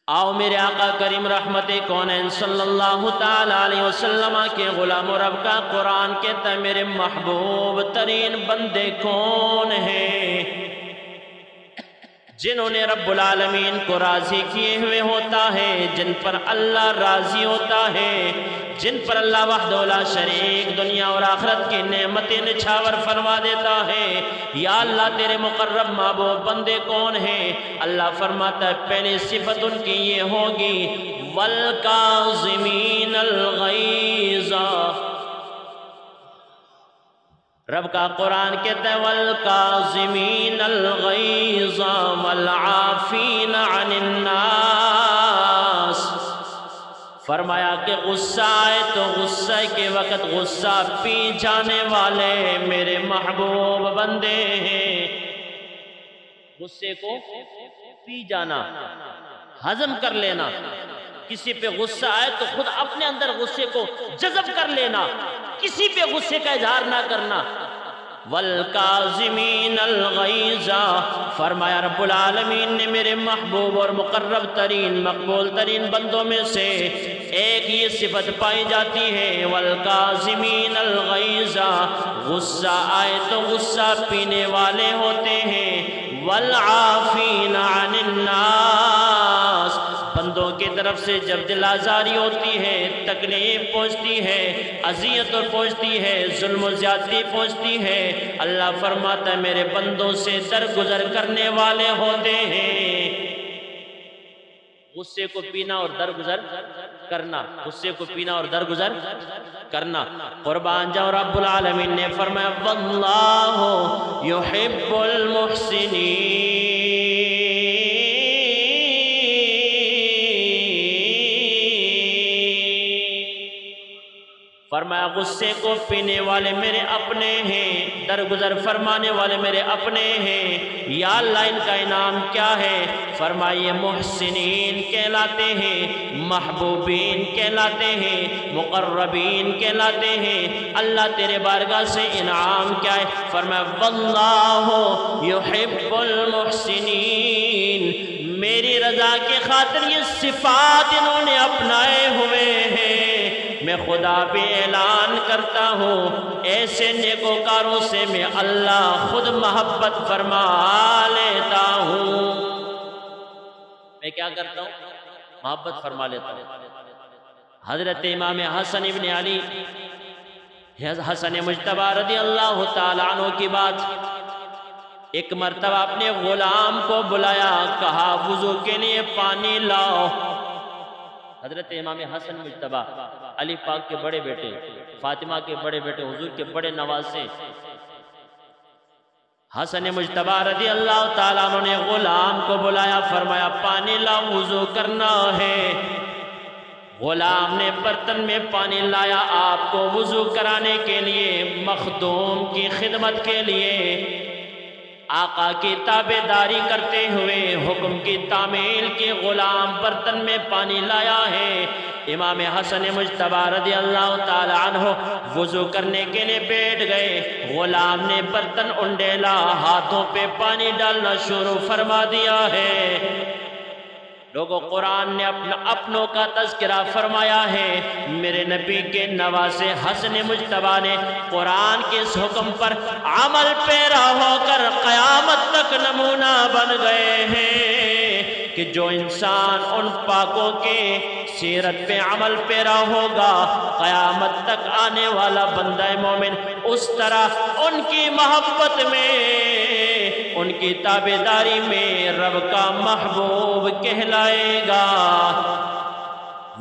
آؤ میرے آقا کریم رحمت کونین صلی اللہ تعالیٰ علیہ وسلم کے غلام و رب کا قرآن کہتا ہے میرے محبوب ترین بندے کون ہیں؟ جنہوں نے رب العالمین کو راضی کیے ہوئے ہوتا ہے، جن پر اللہ راضی ہوتا ہے، جن پر اللہ وحدہ لا شریک دنیا اور آخرت کی نعمتیں نچھاور فرما دیتا ہے۔ یا اللہ تیرے مقرب محبوب بندے کون ہیں؟ اللہ فرماتا ہے پہلی صفت ان کی یہ ہوگی وَالْكَاظِمِينَ الْغَيْظَ۔ رب کا قرآن کہتا ہے وَالْكَاظِمِينَ الْغَيْظَ وَالْعَافِينَ عَنِ النَّاسِ۔ فرمایا کہ غصہ آئے تو غصہ کے وقت غصہ پی جانے والے میرے محبوب بندے ہیں۔ غصے کو پی جانا، ہضم کر لینا، کسی پہ غصہ آئے تو خود اپنے اندر غصے کو جذب کر لینا، کسی پہ غصے کا اظہار نہ کرنا۔ وَالْكَاظِمِينَ الْغَيْظَ، فرمایا رب العالمین نے میرے محبوب اور مقرب ترین مقبول ترین بندوں میں سے ایک یہ صفت پائی جاتی ہے وَالْكَاظِمِينَ الْغَيْظَ، غصہ آئے تو غصہ پینے والے ہوتے ہیں۔ وَالْعَافِينَ عَنِ النَّاسِ، بندوں کی طرف سے جب دل آزاری ہوتی ہے، تکلیف پہنچتی ہے، اذیت پہنچتی ہے، ظلم و زیادتی پہنچتی ہے، اللہ فرماتا ہے میرے بندوں سے درگزر کرنے والے ہوتے ہیں۔ غصے کو پینا اور درگزر کرنا، غصے کو پینا اور درگزر کرنا۔ قربان جاؤ رب العالمین نے فرمایا وَاللَّهُ يُحِبُّ الْمُحْسِنِينَ، فرمایا غصے کو پینے والے میرے اپنے ہیں، درگزر فرمانے والے میرے اپنے ہیں۔ یا اللہ ان کا انعام کیا ہے؟ فرمائیے محسنین کہلاتے ہیں، محبوبین کہلاتے ہیں، مقربین کہلاتے ہیں۔ اللہ تیرے بارگاہ سے انعام کیا ہے؟ فرمایا واللہ یحب المحسنین، میری رضا کے خاطر یہ صفات انہوں نے اپنائے ہوئے ہیں۔ میں خدا بھی اعلان کرتا ہوں ایسے نیکوکاروں سے میں اللہ خود محبت فرما لیتا ہوں۔ میں کیا کرتا ہوں؟ محبت فرما لیتا ہوں۔ حضرت امام حسن ابن علی حسن مجتبی رضی اللہ تعالیٰ عنہ کی بات، ایک مرتبہ اپنے غلام کو بلایا، کہا وضو کے لیے پانی لاؤ۔ حضرت امام حسن مجتبی علی پاک کے بڑے بیٹے، فاطمہ کے بڑے بیٹے، حضور کے بڑے نواسے حسن مجتبی رضی اللہ تعالیٰ عنہ نے غلام کو بلایا، فرمایا پانی لا، وضو کرنا ہے۔ غلام نے برتن میں پانی لایا آپ کو وضو کرانے کے لیے، مخدوم کی خدمت کے لیے، آقا کی تابعداری کرتے ہوئے، حکم کی تعمیل کی غلام برتن میں پانی لایا ہے۔ امام حسن مجتبی رضی اللہ تعالی عنہ وضو کرنے کے لیے بیٹھ گئے، غلام نے برتن انڈیلا، ہاتھوں پہ پانی ڈالنا شروع فرما دیا ہے۔ لوگوں قرآن نے اپنوں کا تذکرہ فرمایا ہے، میرے نبی کے نواسے حسن مجتبی نے قرآن کے اس حکم پر عمل پیرا ہو کر قیامت تک نمونہ بن گئے ہیں کہ جو انسان ان پاکوں کے سیرت پہ عمل پیرا ہوگا، قیامت تک آنے والا بندہ مومن اس طرح ان کی محبت میں، ان کی تابعداری میں رب کا محبوب کہلائے گا۔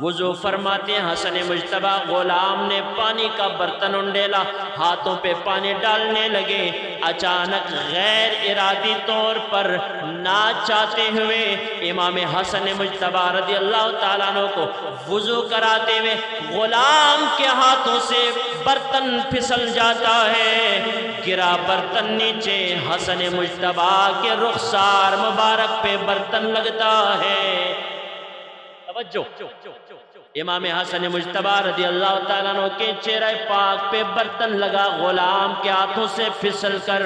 وضو فرماتے ہیں حسن مجتبی، غلام نے پانی کا برتن انڈیلا، ہاتھوں پہ پانی ڈالنے لگے، اچانک غیر ارادی طور پر نہ چاہتے ہوئے امام حسن مجتبی رضی اللہ تعالیٰ عنہ کو وضو کراتے ہوئے غلام کے ہاتھوں سے برتن پھسل جاتا ہے، گرا برتن نیچے، حسن مجتبی کے رخسار مبارک پہ برتن لگتا ہے۔ توجہ، امام حسن مجتبی رضی اللہ تعالیٰ عنہ کے چہرہ پاک پہ برتن لگا، غلام کے ہاتھوں سے پھسل کر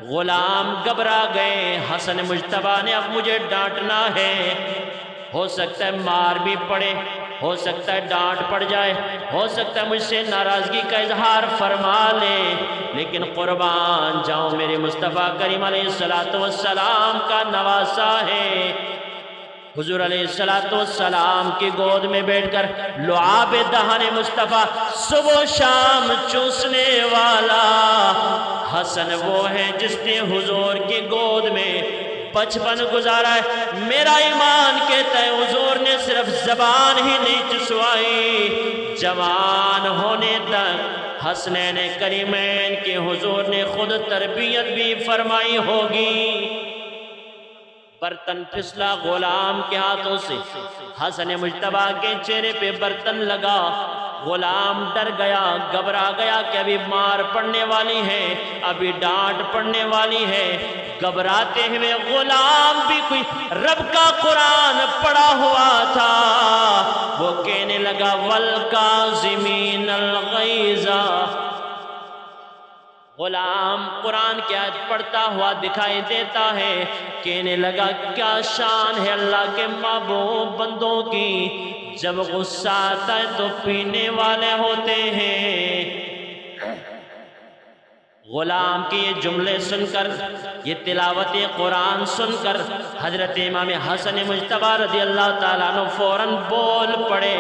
غلام گھبرا گئے۔ حسن مجتبی نے اب مجھے ڈانٹنا ہے، ہو سکتا ہے مار بھی پڑے، ہو سکتا ہے ڈانٹ پڑ جائے، ہو سکتا ہے مجھ سے ناراضگی کا اظہار فرما لے، لیکن قربان جاؤں میرے مصطفیٰ کریم علیہ السلام کا نواسا ہے۔ حضور علیہ السلام کی گود میں بیٹھ کر لعاب دہن مصطفیٰ صبح و شام چوسنے والا حسن وہ ہے جس نے حضور کی گود میں بچپن گزارا ہے۔ میرا ایمان کہتا ہے حضور نے صرف زبان ہی نہیں چسوائی، جوان ہونے تک حسنین کریمین کی حضور نے خود تربیت بھی فرمائی ہوگی۔ برتن پھسلا غلام کے ہاتھوں سے، حسن مجتبیٰ کے چہرے پہ برتن لگا، غلام ڈر گیا، گھبرا گیا کہ ابھی مار پڑنے والی ہے، ابھی ڈانٹ پڑنے والی ہے۔ گھبراتے ہوئے غلام بھی کوئی رب کا قرآن پڑھا ہوا تھا، وہ کہنے لگا وَالْكَاظِمِينَ الْغَيْظَ۔ غلام قرآن کی آیت پڑھتا ہوا دکھائی دیتا ہے، کہنے لگا کیا شان ہے اللہ کے محبوب بندوں کی، جب غصہ آتا ہے تو پینے والے ہوتے ہیں۔ غلام کے یہ جملے سن کر، یہ تلاوت قرآن سن کر حضرت امام حسن مجتبیٰ رضی اللہ تعالیٰ عنہ فوراً بول پڑے،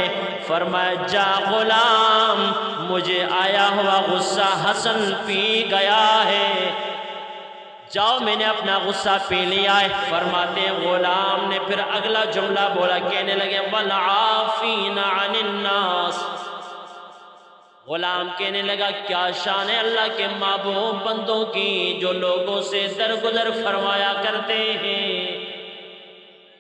فرمایا جا غلام، مجھے آیا ہوا غصہ حسن پی گیا ہے، جاؤ میں نے اپنا غصہ پی لیا ہے۔ فرماتے غلام نے پھر اگلا جملہ بولا، کہنے لگے وَالْعَافِينَ عَنِ النَّاسِ۔ غلام کہنے لگا کیا شان ہے اللہ کے محبوب بندوں کی جو لوگوں سے درگزر فرمایا کرتے ہیں۔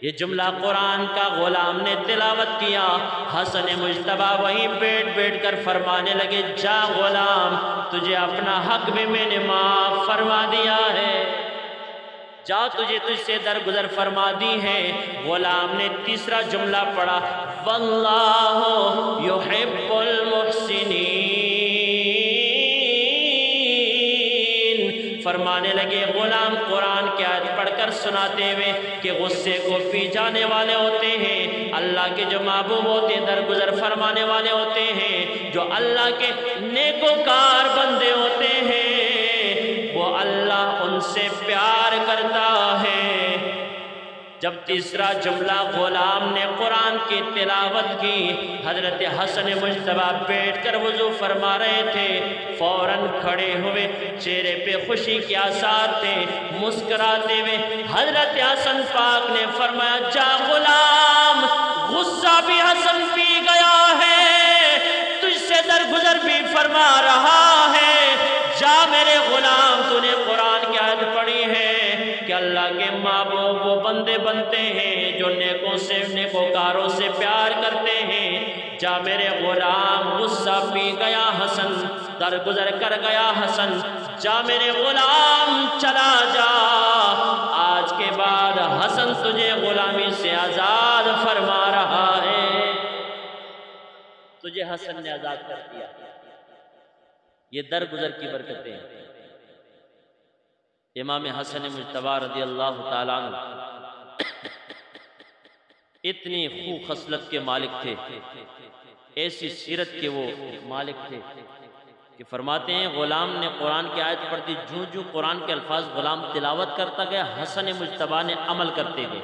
یہ جملہ قرآن کا غلام نے تلاوت کیا، حسن مجتبیٰ وہیں بیٹھ کر فرمانے لگے جا غلام، تجھے اپنا حق بھی میں نے معاف فرما دیا ہے، جا تجھ سے درگزر فرما دی ہے۔ غلام نے تیسرا جملہ پڑھا واللہ یحب المحسنین، فرمانے لگے غلام قرآن کی آیت پڑھ کر سناتے ہوئے کہ غصے کو پی جانے والے ہوتے ہیں اللہ کے جو محبوب ہوتے ہیں، درگزر فرمانے والے ہوتے ہیں، جو اللہ کے نیکوکار بندے ہوتے ہیں، وہ اللہ ان سے پیار کرتا ہے۔ جب تیسرا جملہ غلام نے قرآن کی تلاوت کی، حضرت حسن مجتبیٰ بیٹھ کر وضو فرما رہے تھے، فوراً کھڑے ہوئے، چہرے پہ خوشی کے آثار تھے، مسکراتے ہوئے حضرت حسن پاک نے فرمایا جا غلام، غصہ بھی حسن پی گیا ہے، تجھ سے درگزر بھی فرما رہا ہے، جا میرے غلام، تو نے قرآن کی آیت پڑھی ہے کہ اللہ کے محبوب وہ بندے بنتے ہیں جو نیکوں سے نیکوکاروں سے پیار کرتے ہیں، جا میرے غلام، غصہ پی گیا حسن، درگزر کر گیا حسن، جا میرے غلام چلا جا، آج کے بعد حسن تجھے غلامی سے آزاد فرما رہا ہے، تجھے حسن نے آزاد کر دیا۔ یہ درگزر کی برکتیں ہیں۔ امام حسن مجتبیٰ رضی اللہ تعالیٰ عنہ اتنی خوب خصلت کے مالک تھے، ایسی سیرت کے وہ مالک تھے کہ فرماتے ہیں غلام نے قرآن کی آیت پڑھتی، جو قرآن کے الفاظ غلام تلاوت کرتا گیا، حسن مجتبیٰ نے عمل کرتے گئے۔